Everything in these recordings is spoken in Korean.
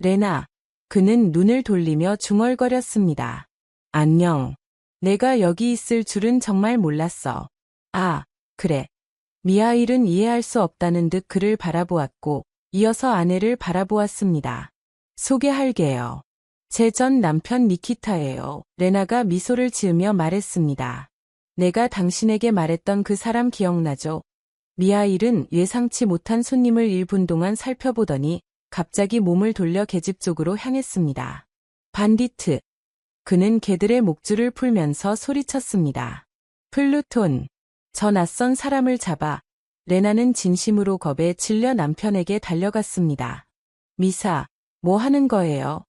레나. 그는 눈을 돌리며 중얼거렸습니다. 안녕. 내가 여기 있을 줄은 정말 몰랐어. 아, 그래. 미하일은 이해할 수 없다는 듯 그를 바라보았고 이어서 아내를 바라보았습니다. 소개할게요. 제 전 남편 니키타예요. 레나가 미소를 지으며 말했습니다. 내가 당신에게 말했던 그 사람 기억나죠? 미하일은 예상치 못한 손님을 1분 동안 살펴보더니 갑자기 몸을 돌려 계집 쪽으로 향했습니다. 반디트. 그는 개들의 목줄을 풀면서 소리쳤습니다. 플루톤. 저 낯선 사람을 잡아. 레나는 진심으로 겁에 질려 남편에게 달려갔습니다. 미사, 뭐 하는 거예요?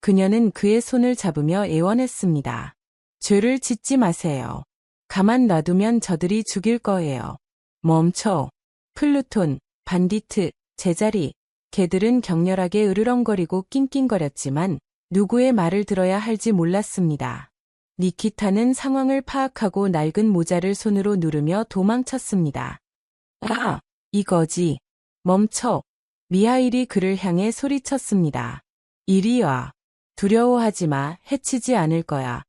그녀는 그의 손을 잡으며 애원했습니다. 죄를 짓지 마세요. 가만 놔두면 저들이 죽일 거예요. 멈춰. 플루톤, 반디트, 제자리. 개들은 격렬하게 으르렁거리고 낑낑거렸지만 누구의 말을 들어야 할지 몰랐습니다. 니키타는 상황을 파악하고 낡은 모자를 손으로 누르며 도망쳤습니다. 아, 이거지. 멈춰. 미하일이 그를 향해 소리쳤습니다. 이리 와. 두려워하지 마. 해치지 않을 거야.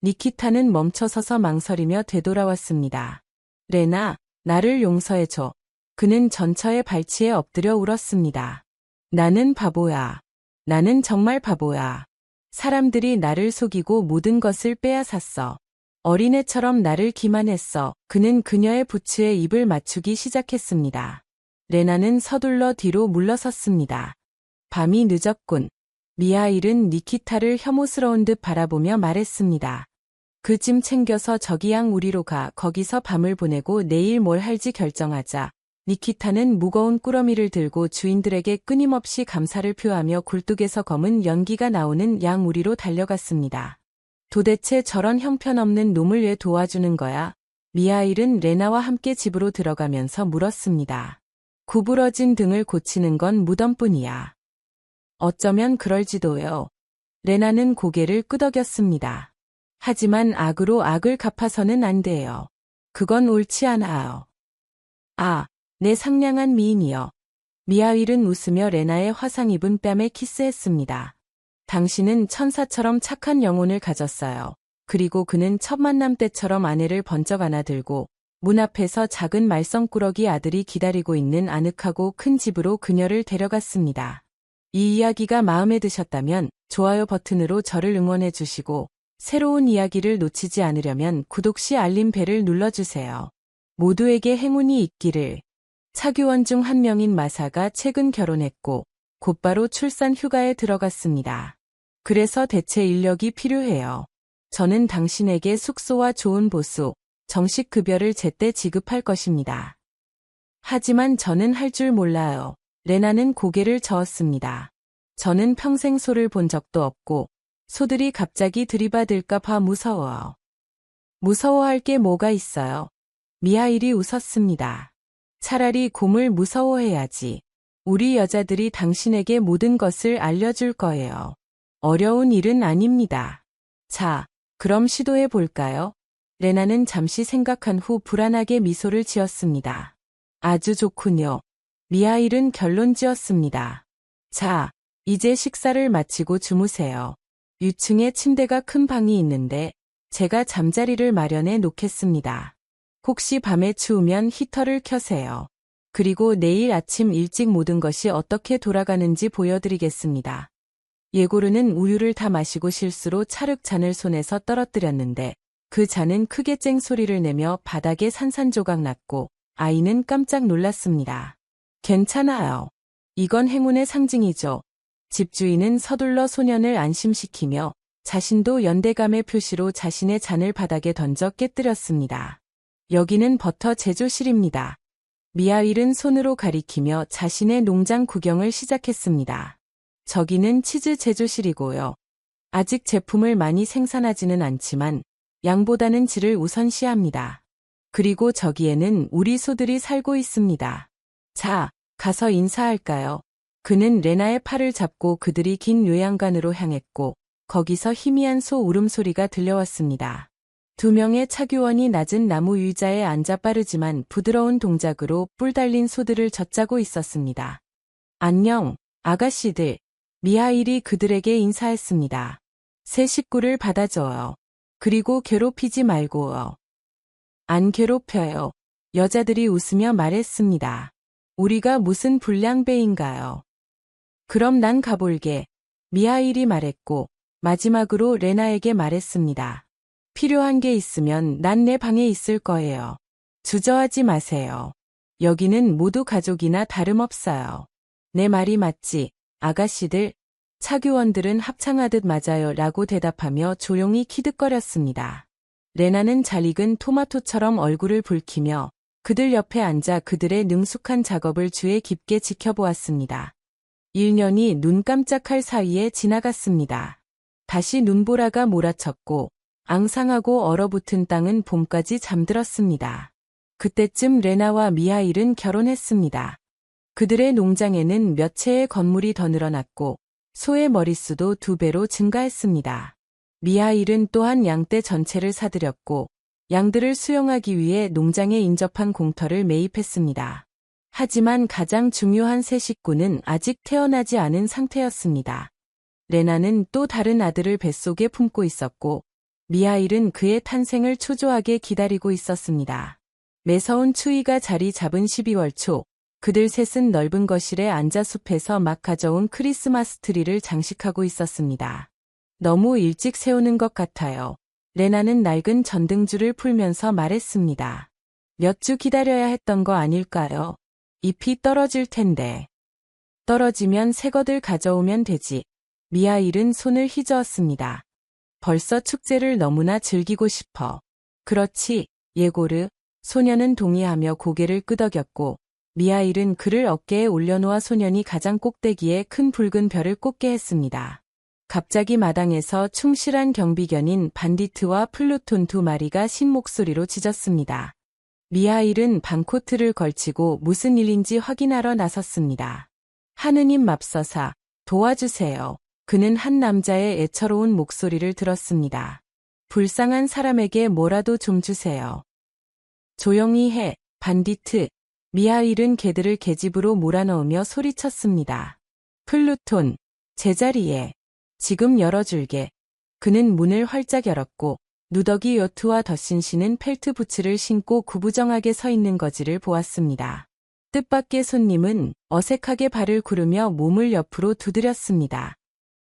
니키타는 멈춰서서 망설이며 되돌아왔습니다. 레나, 나를 용서해줘. 그는 전처의 발치에 엎드려 울었습니다. 나는 바보야. 나는 정말 바보야. 사람들이 나를 속이고 모든 것을 빼앗았어. 어린애처럼 나를 기만했어. 그는 그녀의 부츠에 입을 맞추기 시작했습니다. 레나는 서둘러 뒤로 물러섰습니다. 밤이 늦었군. 미하일은 니키타를 혐오스러운 듯 바라보며 말했습니다. 그 짐 챙겨서 저기양 우리로 가. 거기서 밤을 보내고 내일 뭘 할지 결정하자. 니키타는 무거운 꾸러미를 들고 주인들에게 끊임없이 감사를 표하며 굴뚝에서 검은 연기가 나오는 양 우리로 달려갔습니다. 도대체 저런 형편없는 놈을 왜 도와주는 거야? 미하일은 레나와 함께 집으로 들어가면서 물었습니다. 구부러진 등을 고치는 건 무덤뿐이야. 어쩌면 그럴지도요. 레나는 고개를 끄덕였습니다. 하지만 악으로 악을 갚아서는 안 돼요. 그건 옳지 않아요. 아, 내 상냥한 미인이여. 미하일은 웃으며 레나의 화상 입은 뺨에 키스했습니다. 당신은 천사처럼 착한 영혼을 가졌어요. 그리고 그는 첫 만남 때처럼 아내를 번쩍 안아들고 문 앞에서 작은 말썽꾸러기 아들이 기다리고 있는 아늑하고 큰 집으로 그녀를 데려갔습니다. 이 이야기가 마음에 드셨다면 좋아요 버튼으로 저를 응원해 주시고 새로운 이야기를 놓치지 않으려면 구독 시 알림 벨을 눌러주세요. 모두에게 행운이 있기를. 차규원 중 한 명인 마사가 최근 결혼했고 곧바로 출산 휴가에 들어갔습니다. 그래서 대체 인력이 필요해요. 저는 당신에게 숙소와 좋은 보수, 정식 급여를 제때 지급할 것입니다. 하지만 저는 할 줄 몰라요. 레나는 고개를 저었습니다. 저는 평생 소를 본 적도 없고 소들이 갑자기 들이받을까 봐 무서워요. 무서워할 게 뭐가 있어요? 미하일이 웃었습니다. 차라리 곰을 무서워해야지. 우리 여자들이 당신에게 모든 것을 알려줄 거예요. 어려운 일은 아닙니다. 자, 그럼 시도해 볼까요? 레나는 잠시 생각한 후 불안하게 미소를 지었습니다. 아주 좋군요. 미하일은 결론 지었습니다. 자, 이제 식사를 마치고 주무세요. 위층에 침대가 큰 방이 있는데 제가 잠자리를 마련해 놓겠습니다. 혹시 밤에 추우면 히터를 켜세요. 그리고 내일 아침 일찍 모든 것이 어떻게 돌아가는지 보여드리겠습니다. 예고르는 우유를 다 마시고 실수로 차륵잔을 손에서 떨어뜨렸는데 그 잔은 크게 쨍소리를 내며 바닥에 산산조각 났고 아이는 깜짝 놀랐습니다. 괜찮아요. 이건 행운의 상징이죠. 집주인은 서둘러 소년을 안심시키며 자신도 연대감의 표시로 자신의 잔을 바닥에 던져 깨뜨렸습니다. 여기는 버터 제조실입니다. 미하일은 손으로 가리키며 자신의 농장 구경을 시작했습니다. 저기는 치즈 제조실이고요. 아직 제품을 많이 생산하지는 않지만 양보다는 질을 우선시합니다. 그리고 저기에는 우리 소들이 살고 있습니다. 자, 가서 인사할까요? 그는 레나의 팔을 잡고 그들이 긴 요양관으로 향했고 거기서 희미한 소 울음소리가 들려왔습니다. 두 명의 차규원이 낮은 나무 의자에 앉아 빠르지만 부드러운 동작으로 뿔 달린 소들을 젖짜고 있었습니다. 안녕, 아가씨들. 미하일이 그들에게 인사했습니다. 새 식구를 받아줘요. 그리고 괴롭히지 말고요. 안 괴롭혀요. 여자들이 웃으며 말했습니다. 우리가 무슨 불량배인가요? 그럼 난 가볼게. 미하일이 말했고 마지막으로 레나에게 말했습니다. 필요한 게 있으면 난 내 방에 있을 거예요. 주저하지 마세요. 여기는 모두 가족이나 다름없어요. 내 말이 맞지, 아가씨들? 차교원들은 합창하듯 맞아요 라고 대답하며 조용히 키득거렸습니다. 레나는 잘 익은 토마토처럼 얼굴을 붉히며 그들 옆에 앉아 그들의 능숙한 작업을 주의 깊게 지켜보았습니다. 1년이 눈 깜짝할 사이에 지나갔습니다. 다시 눈보라가 몰아쳤고 앙상하고 얼어붙은 땅은 봄까지 잠들었습니다. 그때쯤 레나와 미하일은 결혼했습니다. 그들의 농장에는 몇 채의 건물이 더 늘어났고 소의 머릿수도 2배로 증가했습니다. 미하일은 또한 양떼 전체를 사들였고 양들을 수용하기 위해 농장에 인접한 공터를 매입했습니다. 하지만 가장 중요한 새 식구는 아직 태어나지 않은 상태였습니다. 레나는 또 다른 아들을 뱃속에 품고 있었고 미하일은 그의 탄생을 초조하게 기다리고 있었습니다. 매서운 추위가 자리 잡은 12월 초, 그들 셋은 넓은 거실에 앉아 숲에서 막 가져온 크리스마스 트리를 장식하고 있었습니다. 너무 일찍 세우는 것 같아요. 레나는 낡은 전등줄을 풀면서 말했습니다. 몇 주 기다려야 했던 거 아닐까요? 잎이 떨어질 텐데. 떨어지면 새 것들 가져오면 되지. 미하일은 손을 휘저었습니다. 벌써 축제를 너무나 즐기고 싶어. 그렇지, 예고르. 소년은 동의하며 고개를 끄덕였고 미하일은 그를 어깨에 올려놓아 소년이 가장 꼭대기에 큰 붉은 별을 꽂게 했습니다. 갑자기 마당에서 충실한 경비견인 반디트와 플루톤 2마리가 신목소리로 짖었습니다. 미하일은 반코트를 걸치고 무슨 일인지 확인하러 나섰습니다. 하느님 맙소사, 도와주세요. 그는 한 남자의 애처로운 목소리를 들었습니다. 불쌍한 사람에게 뭐라도 좀 주세요. 조용히 해, 반디트. 미하일은 개들을 계집으로 몰아넣으며 소리쳤습니다. 플루톤, 제자리에. 지금 열어줄게. 그는 문을 활짝 열었고 누더기 요트와 더신 씨는 펠트 부츠를 신고 구부정하게 서 있는 거지를 보았습니다. 뜻밖의 손님은 어색하게 발을 구르며 몸을 옆으로 두드렸습니다.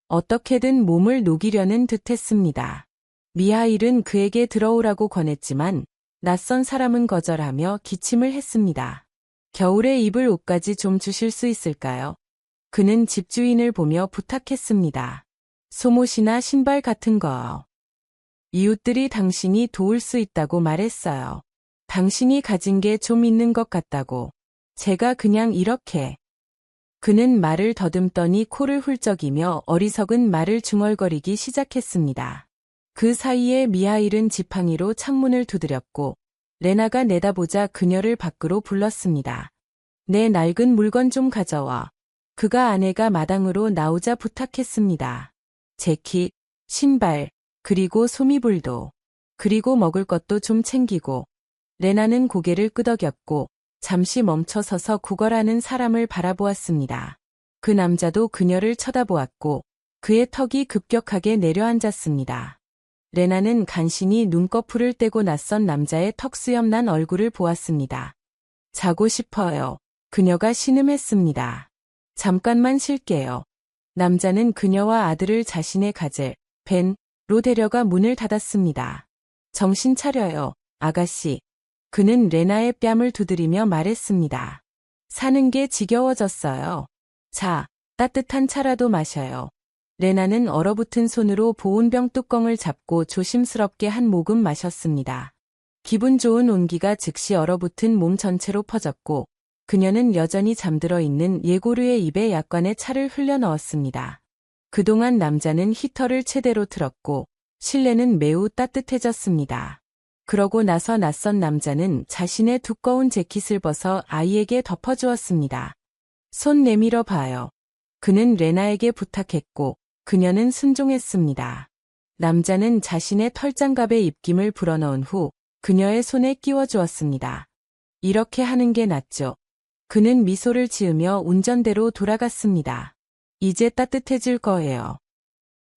어떻게든 몸을 녹이려는 듯했습니다. 미하일은 그에게 들어오라고 권했지만 낯선 사람은 거절하며 기침을 했습니다. 겨울에 입을 옷까지 좀 주실 수 있을까요? 그는 집주인을 보며 부탁했습니다. 속옷이나 신발 같은 거요. 이웃들이 당신이 도울 수 있다고 말했어요. 당신이 가진 게 좀 있는 것 같다고. 제가 그냥 이렇게. 그는 말을 더듬더니 코를 훌쩍이며 어리석은 말을 중얼거리기 시작했습니다. 그 사이에 미하일은 지팡이로 창문을 두드렸고 레나가 내다보자 그녀를 밖으로 불렀습니다. 내 낡은 물건 좀 가져와. 그가 아내가 마당으로 나오자 부탁했습니다. 재킷, 신발, 그리고 소미불도. 그리고 먹을 것도 좀 챙기고. 레나는 고개를 끄덕였고 잠시 멈춰서서 구걸하는 사람을 바라보았습니다. 그 남자도 그녀를 쳐다보았고 그의 턱이 급격하게 내려앉았습니다. 레나는 간신히 눈꺼풀을 떼고 낯선 남자의 턱수염난 얼굴을 보았습니다. 자고 싶어요. 그녀가 신음했습니다. 잠깐만 쉴게요. 남자는 그녀와 아들을 자신의 가젤, 벤로 데려가 문을 닫았습니다. 정신 차려요, 아가씨. 그는 레나의 뺨을 두드리며 말했습니다. 사는 게 지겨워졌어요. 자, 따뜻한 차라도 마셔요. 레나는 얼어붙은 손으로 보온병 뚜껑을 잡고 조심스럽게 한 모금 마셨습니다. 기분 좋은 온기가 즉시 얼어붙은 몸 전체로 퍼졌고 그녀는 여전히 잠들어 있는 예고르의 입에 약간의 차를 흘려 넣었습니다. 그동안 남자는 히터를 최대로 틀었고 실내는 매우 따뜻해졌습니다. 그러고 나서 낯선 남자는 자신의 두꺼운 재킷을 벗어 아이에게 덮어주었습니다. 손 내밀어 봐요. 그는 레나에게 부탁했고 그녀는 순종했습니다. 남자는 자신의 털장갑에 입김을 불어넣은 후 그녀의 손에 끼워주었습니다. 이렇게 하는 게 낫죠. 그는 미소를 지으며 운전대로 돌아갔습니다. 이제 따뜻해질 거예요.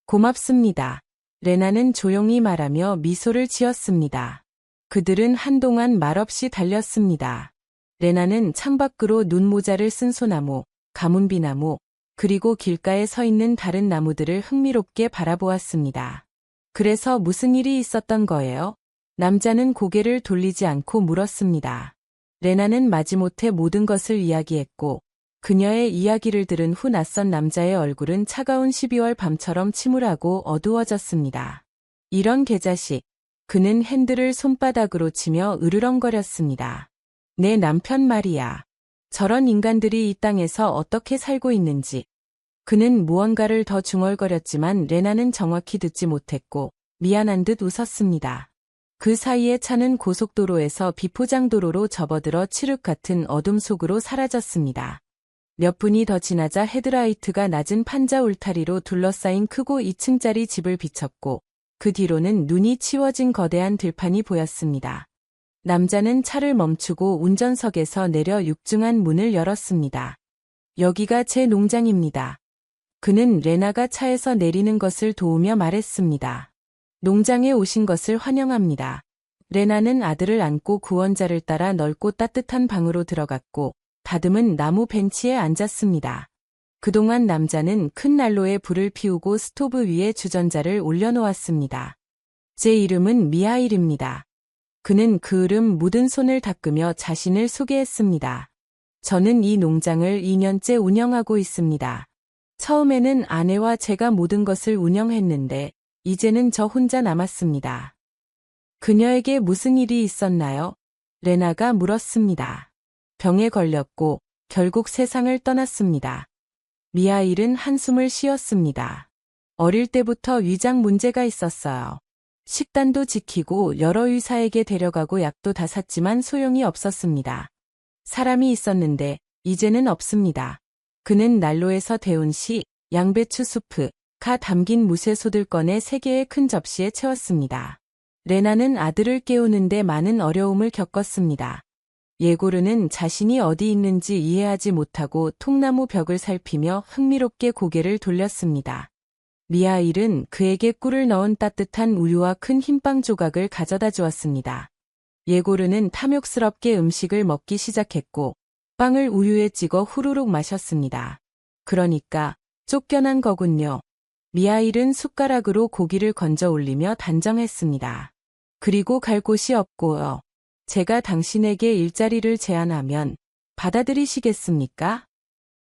고맙습니다. 레나는 조용히 말하며 미소를 지었습니다. 그들은 한동안 말없이 달렸습니다. 레나는 창밖으로 눈모자를 쓴 소나무, 가문비나무, 그리고 길가에 서 있는 다른 나무들을 흥미롭게 바라보았습니다. 그래서 무슨 일이 있었던 거예요? 남자는 고개를 돌리지 않고 물었습니다. 레나는 마지못해 모든 것을 이야기했고, 그녀의 이야기를 들은 후 낯선 남자의 얼굴은 차가운 12월 밤처럼 침울하고 어두워졌습니다. 이런 개자식. 그는 핸들을 손바닥으로 치며 으르렁거렸습니다. 내 남편 말이야. 저런 인간들이 이 땅에서 어떻게 살고 있는지. 그는 무언가를 더 중얼거렸지만 레나는 정확히 듣지 못했고 미안한 듯 웃었습니다. 그 사이에 차는 고속도로에서 비포장도로로 접어들어 칠흑 같은 어둠 속으로 사라졌습니다. 몇 분이 더 지나자 헤드라이트가 낮은 판자 울타리로 둘러싸인 크고 2층짜리 집을 비췄고 그 뒤로는 눈이 치워진 거대한 들판이 보였습니다. 남자는 차를 멈추고 운전석에서 내려 육중한 문을 열었습니다. 여기가 제 농장입니다. 그는 레나가 차에서 내리는 것을 도우며 말했습니다. 농장에 오신 것을 환영합니다. 레나는 아들을 안고 구원자를 따라 넓고 따뜻한 방으로 들어갔고 다듬은 나무 벤치에 앉았습니다. 그동안 남자는 큰 난로에 불을 피우고 스토브 위에 주전자를 올려놓았습니다. 제 이름은 미하일입니다. 그는 그 으름 묻은 손을 닦으며 자신을 소개했습니다. 저는 이 농장을 2년째 운영하고 있습니다. 처음에는 아내와 제가 모든 것을 운영했는데 이제는 저 혼자 남았습니다. 그녀에게 무슨 일이 있었나요? 레나가 물었습니다. 병에 걸렸고 결국 세상을 떠났습니다. 미하일은 한숨을 쉬었습니다. 어릴 때부터 위장 문제가 있었어요. 식단도 지키고 여러 의사에게 데려가고 약도 다 샀지만 소용이 없었습니다. 사람이 있었는데 이제는 없습니다. 그는 난로에서 데운 씨, 양배추 수프, 가 담긴 무쇠솥을 꺼내 3개의 큰 접시에 채웠습니다. 레나는 아들을 깨우는데 많은 어려움을 겪었습니다. 예고르는 자신이 어디 있는지 이해하지 못하고 통나무 벽을 살피며 흥미롭게 고개를 돌렸습니다. 미하일은 그에게 꿀을 넣은 따뜻한 우유와 큰 흰빵 조각을 가져다 주었습니다. 예고르는 탐욕스럽게 음식을 먹기 시작했고 빵을 우유에 찍어 후루룩 마셨습니다. 그러니까 쫓겨난 거군요. 미하일은 숟가락으로 고기를 건져 올리며 단정했습니다. 그리고 갈 곳이 없고요. 제가 당신에게 일자리를 제안하면 받아들이시겠습니까?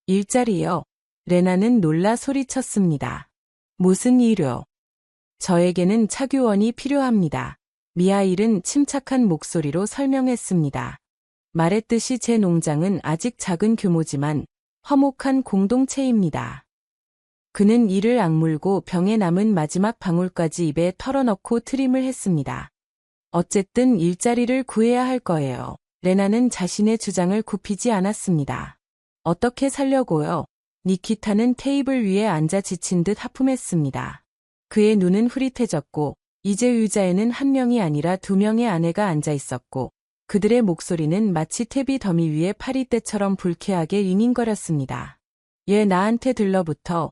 일자리요. 레나는 놀라 소리쳤습니다. 무슨 일요? 저에게는 차교원이 필요합니다. 미하일은 침착한 목소리로 설명했습니다. 말했듯이 제 농장은 아직 작은 규모지만 화목한 공동체입니다. 그는 이를 악물고 병에 남은 마지막 방울까지 입에 털어넣고 트림을 했습니다. 어쨌든 일자리를 구해야 할 거예요. 레나는 자신의 주장을 굽히지 않았습니다. 어떻게 살려고요? 니키타는 테이블 위에 앉아 지친 듯 하품했습니다. 그의 눈은 흐릿해졌고 이제 의자에는 한 명이 아니라 2명의 아내가 앉아 있었고 그들의 목소리는 마치 퇴비 더미 위에 파리떼처럼 불쾌하게 윙윙거렸습니다. 얘 나한테 들러붙어.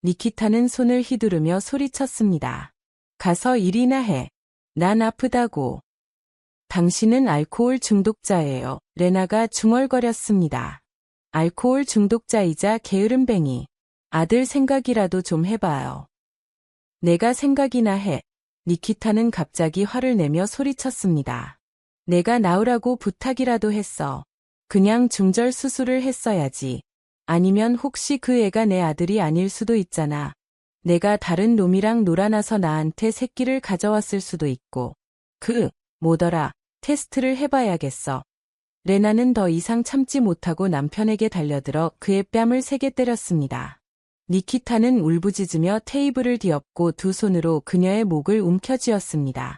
니키타는 손을 휘두르며 소리쳤습니다. 가서 일이나 해. 난 아프다고. 당신은 알코올 중독자예요. 레나가 중얼거렸습니다. 알코올 중독자이자 게으름뱅이. 아들 생각이라도 좀 해봐요. 내가 생각이나 해. 니키타는 갑자기 화를 내며 소리쳤습니다. 내가 나으라고 부탁이라도 했어. 그냥 중절 수술을 했어야지. 아니면 혹시 그 애가 내 아들이 아닐 수도 있잖아. 내가 다른 놈이랑 놀아나서 나한테 새끼를 가져왔을 수도 있고. 뭐더라, 테스트를 해봐야겠어. 레나는 더 이상 참지 못하고 남편에게 달려들어 그의 뺨을 세게 때렸습니다. 니키타는 울부짖으며 테이블을 뒤엎고 2 손으로 그녀의 목을 움켜쥐었습니다.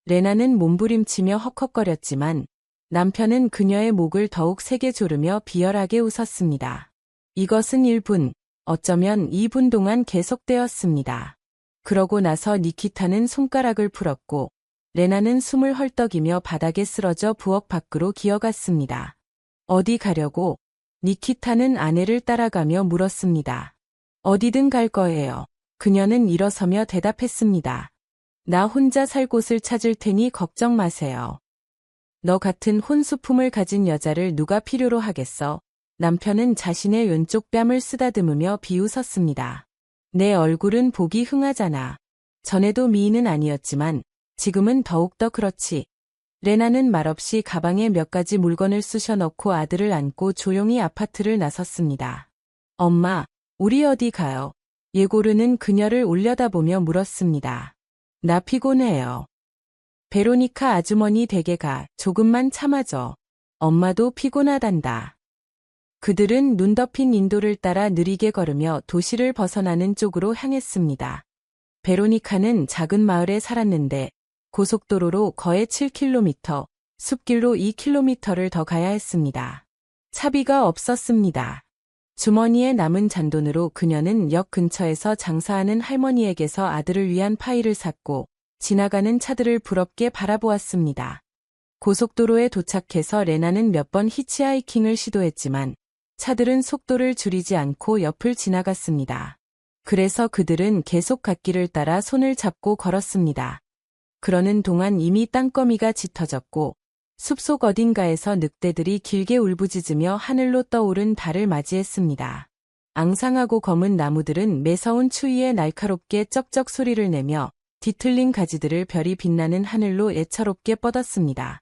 레나는 몸부림치며 헉헉거렸지만 남편은 그녀의 목을 더욱 세게 조르며 비열하게 웃었습니다. 이것은 1분, 어쩌면 2분 동안 계속되었습니다. 그러고 나서 니키타는 손가락을 풀었고 레나는 숨을 헐떡이며 바닥에 쓰러져 부엌 밖으로 기어갔습니다. 어디 가려고? 니키타는 아내를 따라가며 물었습니다. 어디든 갈 거예요. 그녀는 일어서며 대답했습니다. 나 혼자 살 곳을 찾을 테니 걱정 마세요. 너 같은 혼수품을 가진 여자를 누가 필요로 하겠어? 남편은 자신의 왼쪽 뺨을 쓰다듬으며 비웃었습니다. 내 얼굴은 보기 흥하잖아. 전에도 미인은 아니었지만 지금은 더욱더 그렇지. 레나는 말없이 가방에 몇 가지 물건을 쑤셔 넣고 아들을 안고 조용히 아파트를 나섰습니다. 엄마, 우리 어디 가요? 예고르는 그녀를 올려다보며 물었습니다. 나 피곤해요. 베로니카 아주머니 댁에 가. 조금만 참아줘. 엄마도 피곤하단다. 그들은 눈 덮인 인도를 따라 느리게 걸으며 도시를 벗어나는 쪽으로 향했습니다. 베로니카는 작은 마을에 살았는데 고속도로로 거의 7km, 숲길로 2km를 더 가야 했습니다. 차비가 없었습니다. 주머니에 남은 잔돈으로 그녀는 역 근처에서 장사하는 할머니에게서 아들을 위한 파이를 샀고 지나가는 차들을 부럽게 바라보았습니다. 고속도로에 도착해서 레나는 몇 번 히치하이킹을 시도했지만 차들은 속도를 줄이지 않고 옆을 지나갔습니다. 그래서 그들은 계속 갓길을 따라 손을 잡고 걸었습니다. 그러는 동안 이미 땅거미가 짙어졌고 숲속 어딘가에서 늑대들이 길게 울부짖으며 하늘로 떠오른 달을 맞이했습니다. 앙상하고 검은 나무들은 매서운 추위에 날카롭게 쩍쩍 소리를 내며 뒤틀린 가지들을 별이 빛나는 하늘로 애처롭게 뻗었습니다.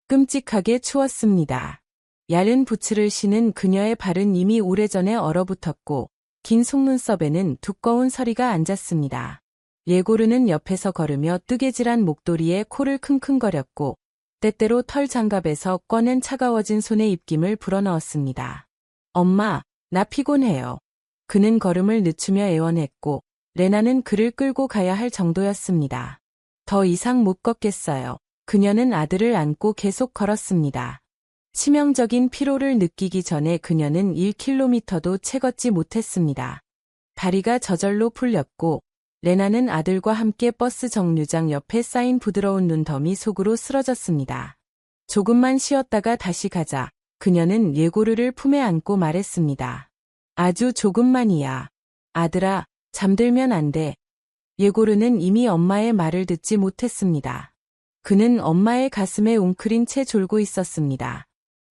끔찍하게 추웠습니다. 얇은 부츠를 신은 그녀의 발은 이미 오래전에 얼어붙었고 긴 속눈썹에는 두꺼운 서리가 앉았습니다. 예고르는 옆에서 걸으며 뜨개질한 목도리에 코를 킁킁거렸고 때때로 털 장갑에서 꺼낸 차가워진 손에 입김을 불어넣었습니다. 엄마, 나 피곤해요. 그는 걸음을 늦추며 애원했고 레나는 그를 끌고 가야 할 정도였습니다. 더 이상 못 걷겠어요. 그녀는 아들을 안고 계속 걸었습니다. 치명적인 피로를 느끼기 전에 그녀는 1km도 채 걷지 못했습니다. 다리가 저절로 풀렸고 레나는 아들과 함께 버스 정류장 옆에 쌓인 부드러운 눈더미 속으로 쓰러졌습니다. 조금만 쉬었다가 다시 가자. 그녀는 예고르를 품에 안고 말했습니다. 아주 조금만이야. 아들아, 잠들면 안 돼. 예고르는 이미 엄마의 말을 듣지 못했습니다. 그는 엄마의 가슴에 웅크린 채 졸고 있었습니다.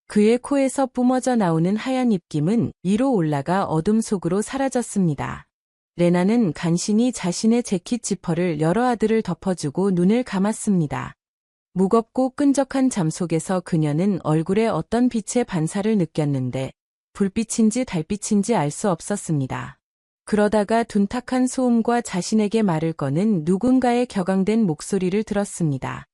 그의 코에서 뿜어져 나오는 하얀 입김은 위로 올라가 어둠 속으로 사라졌습니다. 레나는 간신히 자신의 재킷 지퍼를 열어 아들을 덮어주고 눈을 감았습니다. 무겁고 끈적한 잠 속에서 그녀는 얼굴에 어떤 빛의 반사를 느꼈는데 불빛인지 달빛인지 알 수 없었습니다. 그러다가 둔탁한 소음과 자신에게 말을 거는 누군가의 격앙된 목소리를 들었습니다.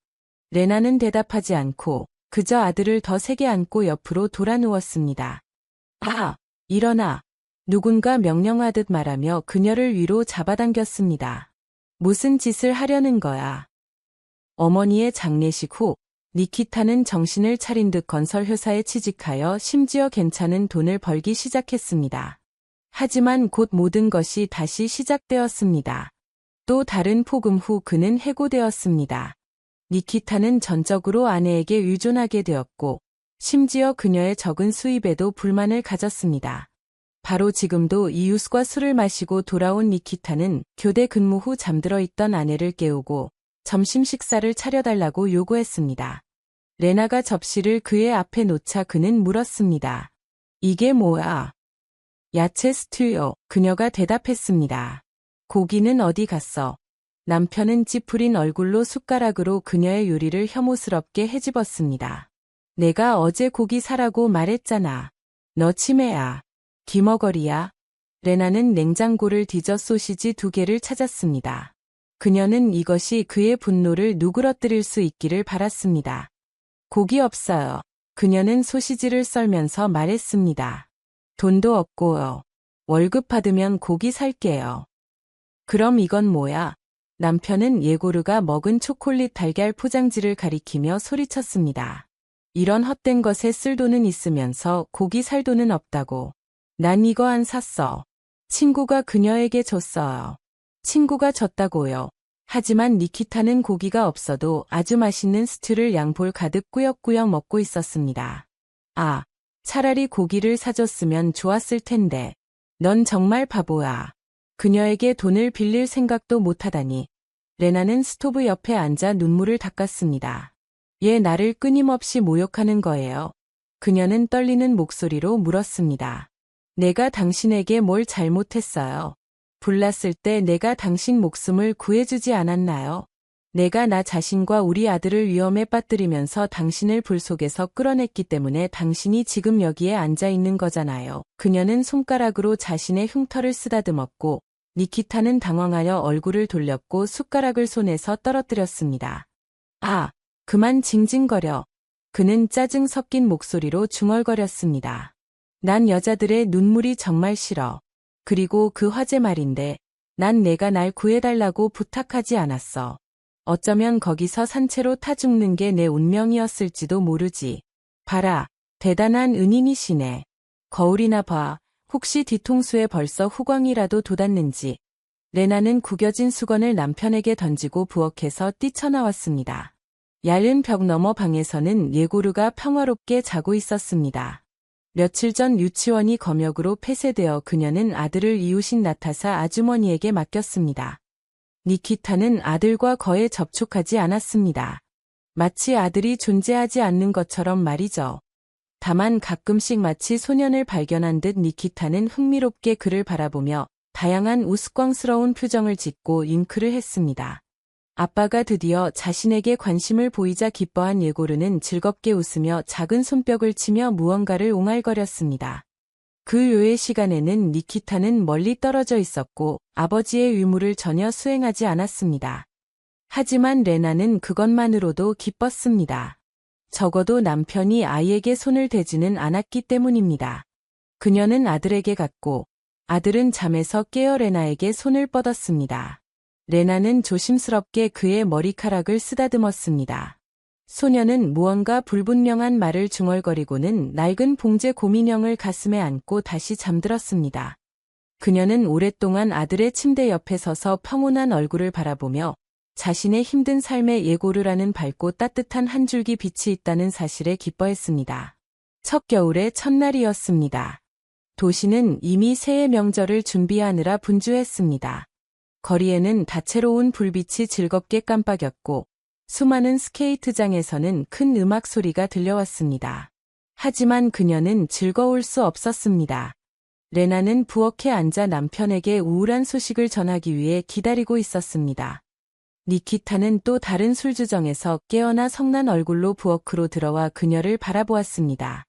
레나는 대답하지 않고 그저 아들을 더 세게 안고 옆으로 돌아 누웠습니다. 아, 일어나. 누군가 명령하듯 말하며 그녀를 위로 잡아당겼습니다. 무슨 짓을 하려는 거야? 어머니의 장례식 후 니키타는 정신을 차린 듯 건설회사에 취직하여 심지어 괜찮은 돈을 벌기 시작했습니다. 하지만 곧 모든 것이 다시 시작되었습니다. 또 다른 폭음 후 그는 해고되었습니다. 니키타는 전적으로 아내에게 의존하게 되었고 심지어 그녀의 적은 수입에도 불만을 가졌습니다. 바로 지금도 이웃과 술을 마시고 돌아온 니키타는 교대 근무 후 잠들어 있던 아내를 깨우고 점심 식사를 차려달라고 요구했습니다. 레나가 접시를 그의 앞에 놓자 그는 물었습니다. 이게 뭐야? 야채 스튜요. 그녀가 대답했습니다. 고기는 어디 갔어? 남편은 찌푸린 얼굴로 숟가락으로 그녀의 요리를 혐오스럽게 헤집었습니다. 내가 어제 고기 사라고 말했잖아. 너 치매야. 기머거리야. 레나는 냉장고를 뒤져 소시지 2개를 찾았습니다. 그녀는 이것이 그의 분노를 누그러뜨릴 수 있기를 바랐습니다. 고기 없어요. 그녀는 소시지를 썰면서 말했습니다. 돈도 없고요. 월급 받으면 고기 살게요. 그럼 이건 뭐야? 남편은 예고르가 먹은 초콜릿 달걀 포장지를 가리키며 소리쳤습니다. 이런 헛된 것에 쓸 돈은 있으면서 고기 살 돈은 없다고. 난 이거 안 샀어. 친구가 그녀에게 줬어요. 친구가 줬다고요. 하지만 니키타는 고기가 없어도 아주 맛있는 스튜를 양볼 가득 꾸역꾸역 먹고 있었습니다. 아, 차라리 고기를 사줬으면 좋았을 텐데. 넌 정말 바보야. 그녀에게 돈을 빌릴 생각도 못하다니. 레나는 스토브 옆에 앉아 눈물을 닦았습니다. 얘 나를 끊임없이 모욕하는 거예요. 그녀는 떨리는 목소리로 물었습니다. 내가 당신에게 뭘 잘못했어요? 불났을 때 내가 당신 목숨을 구해주지 않았나요? 내가 나 자신과 우리 아들을 위험에 빠뜨리면서 당신을 불 속에서 끌어냈기 때문에 당신이 지금 여기에 앉아 있는 거잖아요. 그녀는 손가락으로 자신의 흉터를 쓰다듬었고 니키타는 당황하여 얼굴을 돌렸고 숟가락을 손에서 떨어뜨렸습니다. 아, 그만 징징거려. 그는 짜증 섞인 목소리로 중얼거렸습니다. 난 여자들의 눈물이 정말 싫어. 그리고 그 화제 말인데 난 내가 날 구해달라고 부탁하지 않았어. 어쩌면 거기서 산채로 타 죽는 게 내 운명이었을지도 모르지. 봐라, 대단한 은인이시네. 거울이나 봐. 혹시 뒤통수에 벌써 후광이라도 돋았는지. 레나는 구겨진 수건을 남편에게 던지고 부엌에서 뛰쳐나왔습니다. 얇은 벽 너머 방에서는 예고르가 평화롭게 자고 있었습니다. 며칠 전 유치원이 검역으로 폐쇄되어 그녀는 아들을 이웃인 나타사 아주머니에게 맡겼습니다. 니키타는 아들과 거의 접촉하지 않았습니다. 마치 아들이 존재하지 않는 것처럼 말이죠. 다만 가끔씩 마치 소년을 발견한 듯 니키타는 흥미롭게 그를 바라보며 다양한 우스꽝스러운 표정을 짓고 잉크를 했습니다. 아빠가 드디어 자신에게 관심을 보이자 기뻐한 예고르는 즐겁게 웃으며 작은 손뼉을 치며 무언가를 옹알거렸습니다. 그 요의 시간에는 니키타는 멀리 떨어져 있었고 아버지의 의무를 전혀 수행하지 않았습니다. 하지만 레나는 그것만으로도 기뻤습니다. 적어도 남편이 아이에게 손을 대지는 않았기 때문입니다. 그녀는 아들에게 갔고 아들은 잠에서 깨어 레나에게 손을 뻗었습니다. 레나는 조심스럽게 그의 머리카락을 쓰다듬었습니다. 소녀는 무언가 불분명한 말을 중얼거리고는 낡은 봉제 곰인형을 가슴에 안고 다시 잠들었습니다. 그녀는 오랫동안 아들의 침대 옆에 서서 평온한 얼굴을 바라보며 자신의 힘든 삶에 예고르라는 밝고 따뜻한 한 줄기 빛이 있다는 사실에 기뻐했습니다. 첫 겨울의 첫날이었습니다. 도시는 이미 새해 명절을 준비하느라 분주했습니다. 거리에는 다채로운 불빛이 즐겁게 깜빡였고 수많은 스케이트장에서는 큰 음악 소리가 들려왔습니다. 하지만 그녀는 즐거울 수 없었습니다. 레나는 부엌에 앉아 남편에게 우울한 소식을 전하기 위해 기다리고 있었습니다. 니키타는 또 다른 술주정에서 깨어나 성난 얼굴로 부엌으로 들어와 그녀를 바라보았습니다.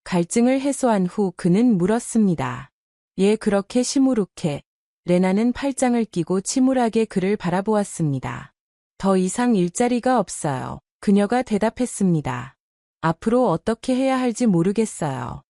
갈증을 해소한 후 그는 물었습니다. 얘 그렇게 시무룩해. 레나는 팔짱을 끼고 침울하게 그를 바라보았습니다. 더 이상 일자리가 없어요. 그녀가 대답했습니다. 앞으로 어떻게 해야 할지 모르겠어요.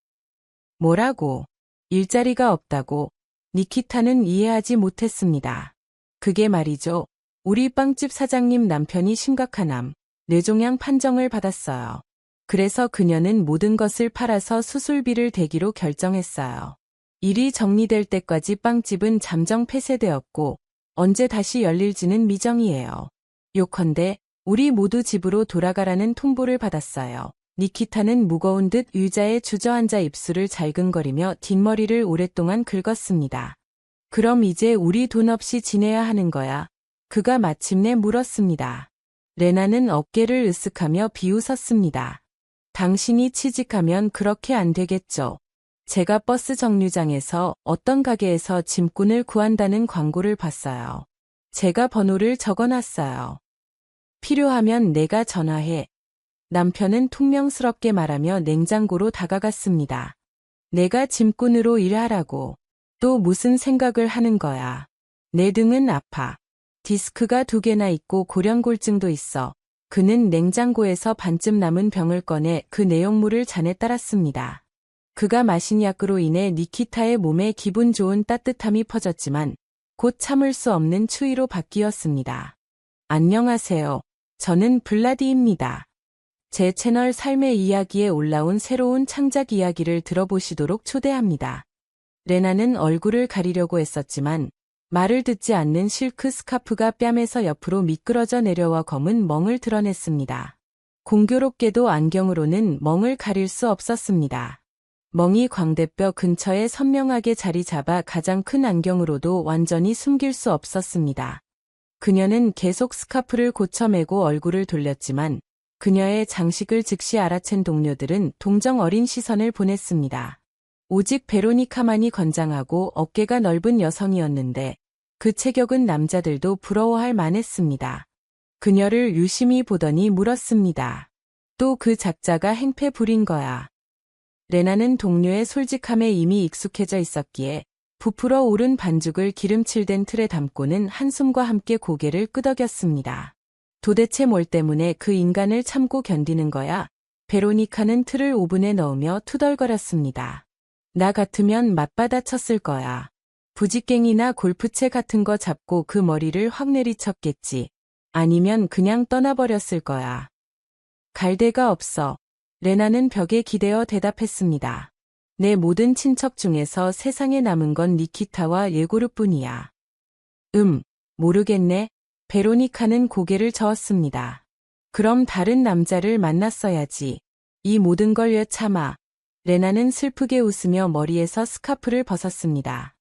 뭐라고? 일자리가 없다고? 니키타는 이해하지 못했습니다. 그게 말이죠. 우리 빵집 사장님 남편이 심각한 암, 뇌종양 판정을 받았어요. 그래서 그녀는 모든 것을 팔아서 수술비를 대기로 결정했어요. 일이 정리될 때까지 빵집은 잠정 폐쇄되었고 언제 다시 열릴지는 미정이에요. 요컨대 우리 모두 집으로 돌아가라는 통보를 받았어요. 니키타는 무거운 듯 의자에 주저앉아 입술을 잘근거리며 뒷머리를 오랫동안 긁었습니다. 그럼 이제 우리 돈 없이 지내야 하는 거야? 그가 마침내 물었습니다. 레나는 어깨를 으쓱하며 비웃었습니다. 당신이 취직하면 그렇게 안 되겠죠. 제가 버스 정류장에서 어떤 가게에서 짐꾼을 구한다는 광고를 봤어요. 제가 번호를 적어놨어요. 필요하면 내가 전화해. 남편은 퉁명스럽게 말하며 냉장고로 다가갔습니다. 내가 짐꾼으로 일하라고. 또 무슨 생각을 하는 거야. 내 등은 아파. 디스크가 2개나 있고 고령골증도 있어. 그는 냉장고에서 반쯤 남은 병을 꺼내 그 내용물을 잔에 따랐습니다. 그가 마신 약으로 인해 니키타의 몸에 기분 좋은 따뜻함이 퍼졌지만 곧 참을 수 없는 추위로 바뀌었습니다. 안녕하세요. 저는 블라디입니다. 제 채널 삶의 이야기에 올라온 새로운 창작 이야기를 들어보시도록 초대합니다. 레나는 얼굴을 가리려고 했었지만 말을 듣지 않는 실크 스카프가 뺨에서 옆으로 미끄러져 내려와 검은 멍을 드러냈습니다. 공교롭게도 안경으로는 멍을 가릴 수 없었습니다. 멍이 광대뼈 근처에 선명하게 자리 잡아 가장 큰 안경으로도 완전히 숨길 수 없었습니다. 그녀는 계속 스카프를 고쳐매고 얼굴을 돌렸지만 그녀의 장식을 즉시 알아챈 동료들은 동정 어린 시선을 보냈습니다. 오직 베로니카만이 건장하고 어깨가 넓은 여성이었는데 그 체격은 남자들도 부러워할 만했습니다. 그녀를 유심히 보더니 물었습니다. 또 그 작자가 행패 부린 거야. 레나는 동료의 솔직함에 이미 익숙해져 있었기에 부풀어 오른 반죽을 기름칠된 틀에 담고는 한숨과 함께 고개를 끄덕였습니다. 도대체 뭘 때문에 그 인간을 참고 견디는 거야? 베로니카는 틀을 오븐에 넣으며 투덜거렸습니다. 나 같으면 맞받아 쳤을 거야. 부지깽이나 골프채 같은 거 잡고 그 머리를 확 내리쳤겠지. 아니면 그냥 떠나버렸을 거야. 갈 데가 없어. 레나는 벽에 기대어 대답했습니다. 내 모든 친척 중에서 세상에 남은 건 니키타와 예고르뿐이야. 모르겠네. 베로니카는 고개를 저었습니다. 그럼 다른 남자를 만났어야지. 이 모든 걸 왜 참아. 레나는 슬프게 웃으며 머리에서 스카프를 벗었습니다.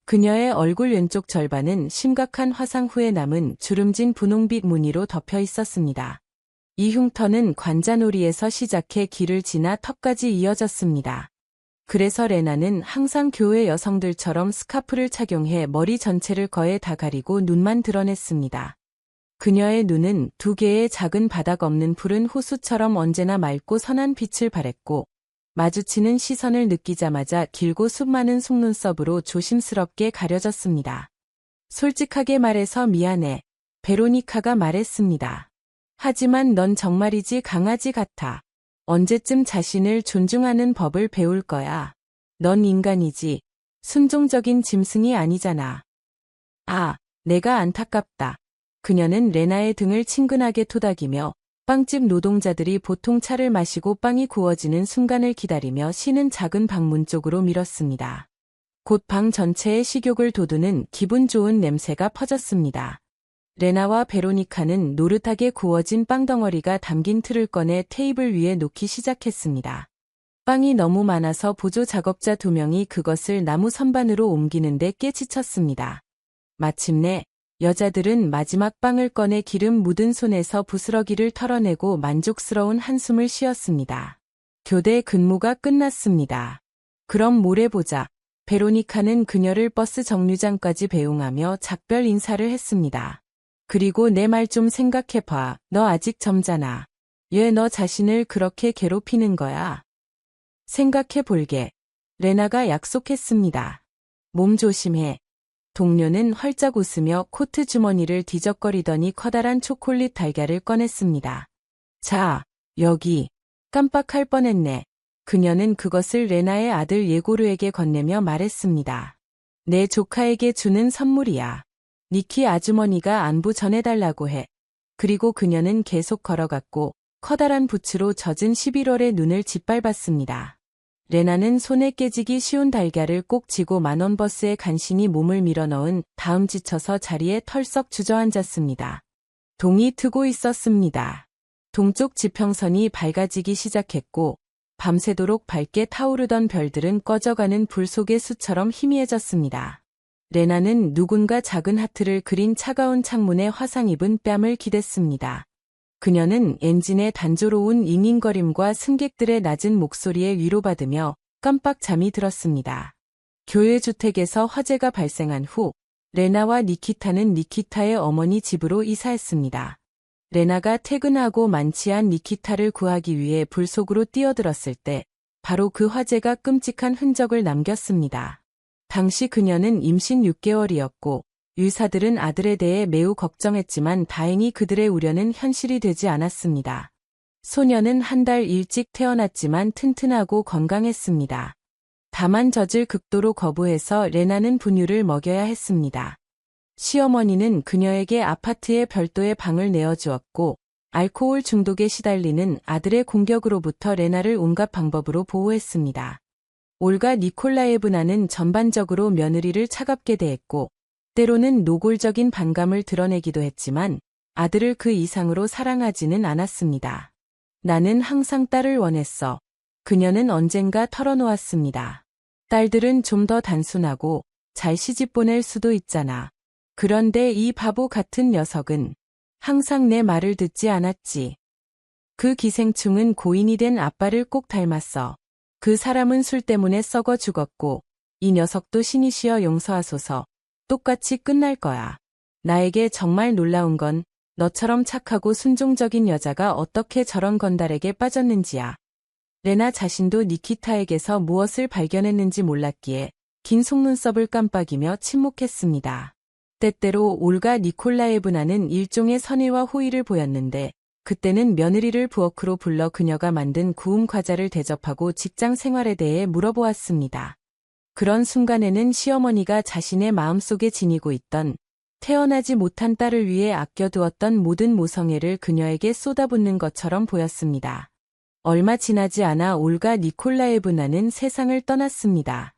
그녀의 얼굴 왼쪽 절반은 심각한 화상 후에 남은 주름진 분홍빛 무늬로 덮여 있었습니다. 이 흉터는 관자놀이에서 시작해 귀를 지나 턱까지 이어졌습니다. 그래서 레나는 항상 교회 여성들처럼 스카프를 착용해 머리 전체를 거의 다 가리고 눈만 드러냈습니다. 그녀의 눈은 두 개의 작은 바닥 없는 푸른 호수처럼 언제나 맑고 선한 빛을 발했고 마주치는 시선을 느끼자마자 길고 수많은 속눈썹으로 조심스럽게 가려졌습니다. 솔직하게 말해서 미안해. 베로니카가 말했습니다. 하지만 넌 정말이지 강아지 같아. 언제쯤 자신을 존중하는 법을 배울 거야. 넌 인간이지. 순종적인 짐승이 아니잖아. 아, 내가 안타깝다. 그녀는 레나의 등을 친근하게 토닥이며 빵집 노동자들이 보통 차를 마시고 빵이 구워지는 순간을 기다리며 쉬는 작은 방문 쪽으로 밀었습니다. 곧 방 전체에 식욕을 돋우는 기분 좋은 냄새가 퍼졌습니다. 레나와 베로니카는 노릇하게 구워진 빵덩어리가 담긴 틀을 꺼내 테이블 위에 놓기 시작했습니다. 빵이 너무 많아서 보조 작업자 2명이 그것을 나무 선반으로 옮기는데 꽤 지쳤습니다. 마침내 여자들은 마지막 빵을 꺼내 기름 묻은 손에서 부스러기를 털어내고 만족스러운 한숨을 쉬었습니다. 교대 근무가 끝났습니다. 그럼 모레 보자. 베로니카는 그녀를 버스 정류장까지 배웅하며 작별 인사를 했습니다. 그리고 내 말 좀 생각해봐. 너 아직 젊잖아. 왜 너 자신을 그렇게 괴롭히는 거야? 생각해볼게. 레나가 약속했습니다. 몸 조심해. 동료는 헐쩍 웃으며 코트 주머니를 뒤적거리더니 커다란 초콜릿 달걀을 꺼냈습니다. 자, 여기. 깜빡할 뻔했네. 그녀는 그것을 레나의 아들 예고르에게 건네며 말했습니다. 내 조카에게 주는 선물이야. 니키 아주머니가 안부 전해달라고 해. 그리고 그녀는 계속 걸어갔고 커다란 부츠로 젖은 11월의 눈을 짓밟았습니다. 레나는 손에 깨지기 쉬운 달걀을 꼭 쥐고 만원버스에 간신히 몸을 밀어넣은 다음 지쳐서 자리에 털썩 주저앉았습니다. 동이 트고 있었습니다. 동쪽 지평선이 밝아지기 시작했고 밤새도록 밝게 타오르던 별들은 꺼져가는 불 속의 수처럼 희미해졌습니다. 레나는 누군가 작은 하트를 그린 차가운 창문에 화상 입은 뺨을 기댔습니다. 그녀는 엔진의 단조로운 잉잉거림과 승객들의 낮은 목소리에 위로받으며 깜빡 잠이 들었습니다. 교회 주택에서 화재가 발생한 후 레나와 니키타는 니키타의 어머니 집으로 이사했습니다. 레나가 퇴근하고 만취한 니키타를 구하기 위해 불 속으로 뛰어들었을 때 바로 그 화재가 끔찍한 흔적을 남겼습니다. 당시 그녀는 임신 6개월이었고 의사들은 아들에 대해 매우 걱정했지만 다행히 그들의 우려는 현실이 되지 않았습니다. 소녀는 한 달 일찍 태어났지만 튼튼하고 건강했습니다. 다만 젖을 극도로 거부해서 레나는 분유를 먹여야 했습니다. 시어머니는 그녀에게 아파트의 별도의 방을 내어주었고 알코올 중독에 시달리는 아들의 공격으로부터 레나를 온갖 방법으로 보호했습니다. 올가 니콜라예브나는 전반적으로 며느리를 차갑게 대했고 때로는 노골적인 반감을 드러내기도 했지만 아들을 그 이상으로 사랑하지는 않았습니다. 나는 항상 딸을 원했어. 그녀는 언젠가 털어놓았습니다. 딸들은 좀 더 단순하고 잘 시집보낼 수도 있잖아. 그런데 이 바보 같은 녀석은 항상 내 말을 듣지 않았지. 그 기생충은 고인이 된 아빠를 꼭 닮았어. 그 사람은 술 때문에 썩어 죽었고 이 녀석도 신이시여 용서하소서. 똑같이 끝날 거야. 나에게 정말 놀라운 건 너처럼 착하고 순종적인 여자가 어떻게 저런 건달에게 빠졌는지야. 레나 자신도 니키타에게서 무엇을 발견했는지 몰랐기에 긴 속눈썹을 깜빡이며 침묵했습니다. 때때로 올가 니콜라예브나는 일종의 선의와 호의를 보였는데 그때는 며느리를 부엌으로 불러 그녀가 만든 구움 과자를 대접하고 직장 생활에 대해 물어보았습니다. 그런 순간에는 시어머니가 자신의 마음속에 지니고 있던 태어나지 못한 딸을 위해 아껴두었던 모든 모성애를 그녀에게 쏟아붓는 것처럼 보였습니다. 얼마 지나지 않아 올가 니콜라예브나는 세상을 떠났습니다.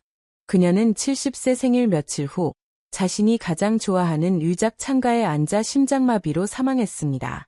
그녀는 70세 생일 며칠 후 자신이 가장 좋아하는 유작 창가에 앉아 심장마비로 사망했습니다.